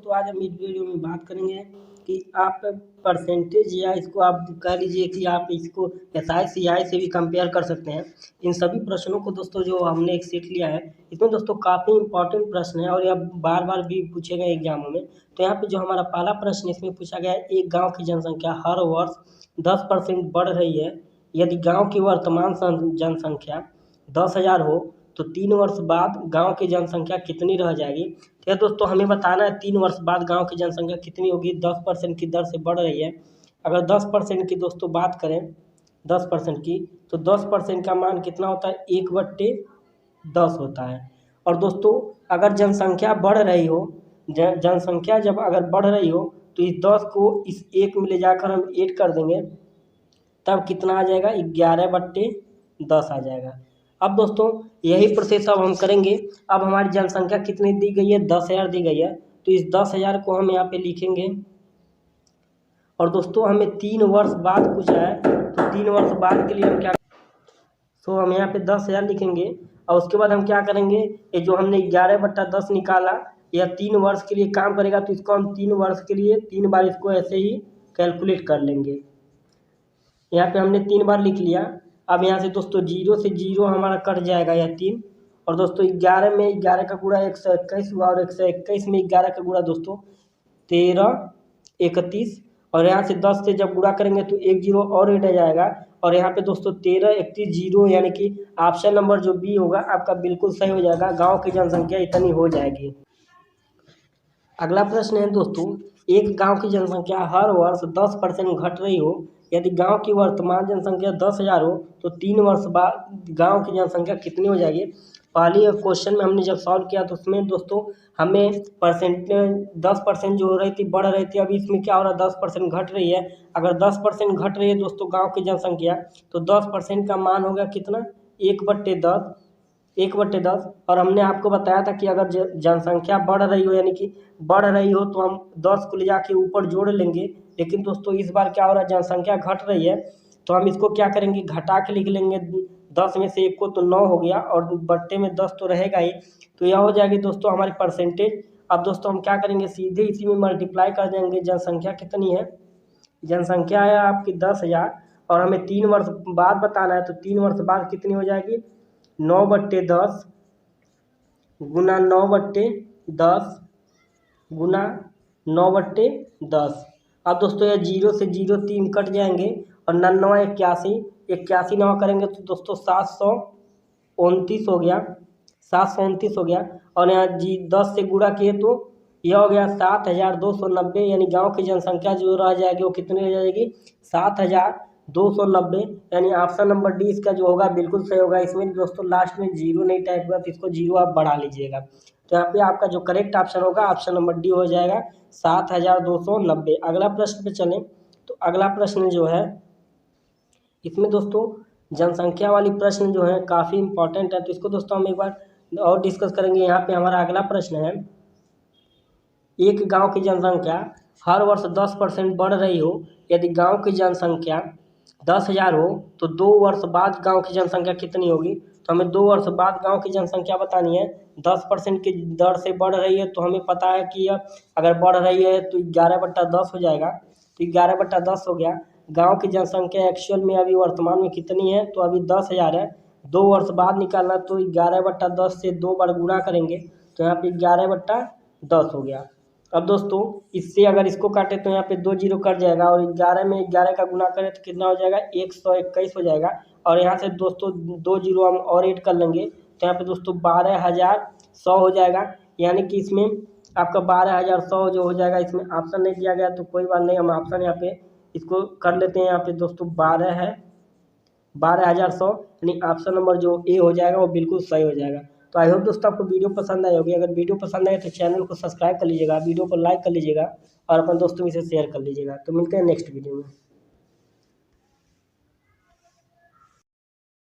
दोस्तों आज हम इस वीडियो में बात करेंगे कि आप परसेंटेज या इसको आप कह लीजिए कि आप इसको एसआई सीआई से भी कंपेयर कर सकते हैं। इन सभी प्रश्नों को दोस्तों जो हमने एक सेट लिया है इसमें दोस्तों काफ़ी इंपॉर्टेंट प्रश्न है और यह बार बार भी पूछे गए एग्जामों में। तो यहाँ पे जो हमारा पहला प्रश्न इसमें पूछा गया है, एक गाँव की जनसंख्या हर वर्ष 10% बढ़ रही है। यदि गाँव की वर्तमान जनसंख्या 10,000 हो तो 3 वर्ष बाद गांव की जनसंख्या कितनी रह जाएगी। तो यह दोस्तों हमें बताना है 3 वर्ष बाद गांव की जनसंख्या कितनी होगी। 10% की दर से बढ़ रही है। अगर 10% की दोस्तों बात करें 10% की, तो 10% का मान कितना होता है, 1/10 होता है। और दोस्तों अगर जनसंख्या बढ़ रही हो, जनसंख्या जब अगर बढ़ रही हो तो इस 10 को इस 1 में ले जाकर हम 8 कर देंगे, तब कितना आ जाएगा, 11/10 आ जाएगा। अब दोस्तों यही प्रोसेस अब हम करेंगे। अब हमारी जनसंख्या कितनी दी गई है, 10,000 दी गई है। तो इस 10,000 को हम यहाँ पे लिखेंगे और दोस्तों हमें 3 वर्ष बाद पूछा है, तो 3 वर्ष बाद के लिए हम क्या, तो हम यहाँ पे 10,000 लिखेंगे और उसके बाद हम क्या करेंगे, ये जो हमने 11/10 निकाला यह 3 वर्ष के लिए काम करेगा, तो इसको हम 3 वर्ष के लिए 3 बार इसको ऐसे ही कैलकुलेट कर लेंगे। यहाँ पे हमने 3 बार लिख लिया। अब यहाँ से दोस्तों 0 से 0 हमारा कट जाएगा यह 3, और दोस्तों 11 में 11 का गुणा 121 हुआ, और 121 में 11 का गुणा दोस्तों 13, 31, और यहाँ से 10 से जब गुणा करेंगे तो 1 0 और ऐड आ जाएगा। और यहाँ पे दोस्तों 13, 31, 0 यानी कि ऑप्शन नंबर जो बी होगा आपका बिल्कुल सही हो जाएगा। गाँव की जनसंख्या इतनी हो जाएगी। अगला प्रश्न है दोस्तों, एक गांव की जनसंख्या हर वर्ष 10% घट रही हो। यदि गांव की वर्तमान जनसंख्या 10,000 हो तो 3 वर्ष बाद गांव की जनसंख्या कितनी हो जाएगी। पहले क्वेश्चन में हमने जब सॉल्व किया तो उसमें दोस्तों हमें परसेंटेज 10% जो हो रही थी बढ़ रही थी, अभी इसमें क्या हो रहा है, 10% घट रही है। अगर 10% घट रही है दोस्तों गाँव की जनसंख्या, तो 10% का मान हो गया कितना, 1/10, 1/10। और हमने आपको बताया था कि अगर जनसंख्या बढ़ रही हो, यानी कि बढ़ रही हो, तो हम 10 को ले जाके ऊपर जोड़ लेंगे। लेकिन दोस्तों इस बार क्या हो रहा है, जनसंख्या घट रही है, तो हम इसको क्या करेंगे, घटा के लिख लेंगे। 10 में से 1 को तो 9 हो गया, और बट्टे में 10 तो रहेगा ही, तो यह हो जाएगी दोस्तों हमारी परसेंटेज। अब दोस्तों हम क्या करेंगे, सीधे इसी में मल्टीप्लाई कर देंगे। जनसंख्या कितनी है, जनसंख्या है आपकी 10,000, और हमें 3 वर्ष बाद बताना है, तो 3 वर्ष बाद कितनी हो जाएगी, 9/10 गुना 9/10 गुना 9/10। अब दोस्तों यह 0 से 0 3 कट जाएंगे, और 99 81, 81 9 करेंगे तो दोस्तों 729 हो गया, 729 हो गया। और यहाँ 10 से गुणा किए तो यह हो गया 7,290, यानी गांव की जनसंख्या जो रह जाएगी वो कितनी रह जाएगी, 7,290। यानी ऑप्शन नंबर डी इसका जो होगा बिल्कुल सही होगा। इसमें दोस्तों लास्ट में 0 नहीं टाइप हुआ, तो इसको 0 आप बढ़ा लीजिएगा। तो यहाँ पे आपका जो करेक्ट ऑप्शन होगा ऑप्शन नंबर डी हो जाएगा, 7,290। अगला प्रश्न पे चलें, तो अगला प्रश्न जो है इसमें दोस्तों जनसंख्या वाली प्रश्न जो है काफ़ी इंपॉर्टेंट है, तो इसको दोस्तों हम एक बार और डिस्कस करेंगे। यहाँ पे हमारा अगला प्रश्न है, एक गांव की जनसंख्या हर वर्ष 10% बढ़ रही हो। यदि गांव की जनसंख्या 10,000 हो तो 2 वर्ष बाद गांव की जनसंख्या कितनी होगी। तो हमें 2 वर्ष बाद गांव की जनसंख्या बतानी है। 10% की दर से बढ़ रही है, तो हमें पता है कि अगर बढ़ रही है तो 11/10 हो जाएगा, तो 11/10 हो गया। गांव की जनसंख्या एक्चुअल में अभी वर्तमान में कितनी है, तो अभी 10,000 है। 2 वर्ष बाद निकालना, तो 11/10 से 2 बार गुणा करेंगे, तो यहाँ पे 11/10 हो गया। अब दोस्तों इससे अगर इसको काटे तो यहाँ पे 2 0 कट जाएगा, और 11 में 11 का गुणा करें तो कितना हो जाएगा, 121 हो जाएगा। और यहाँ से दोस्तों 2 0 हम और ऐड कर लेंगे, तो यहाँ पे दोस्तों 12,100 हो जाएगा। यानी कि इसमें आपका 12,100 जो हो जाएगा। इसमें ऑप्शन नहीं दिया गया तो कोई बात नहीं, हम ऑप्शन यहाँ पे इसको कर लेते हैं। यहाँ पे दोस्तों 12 है, 12,100, यानी ऑप्शन नंबर जो ए हो जाएगा वो बिल्कुल सही हो जाएगा। तो आई होप दोस्तों आपको वीडियो पसंद आई होगी। अगर वीडियो पसंद आए तो चैनल को सब्सक्राइब कर लीजिएगा, वीडियो को लाइक कर लीजिएगा, और अपने दोस्तों में से शेयर कर लीजिएगा। तो मिलते हैं नेक्स्ट वीडियो में।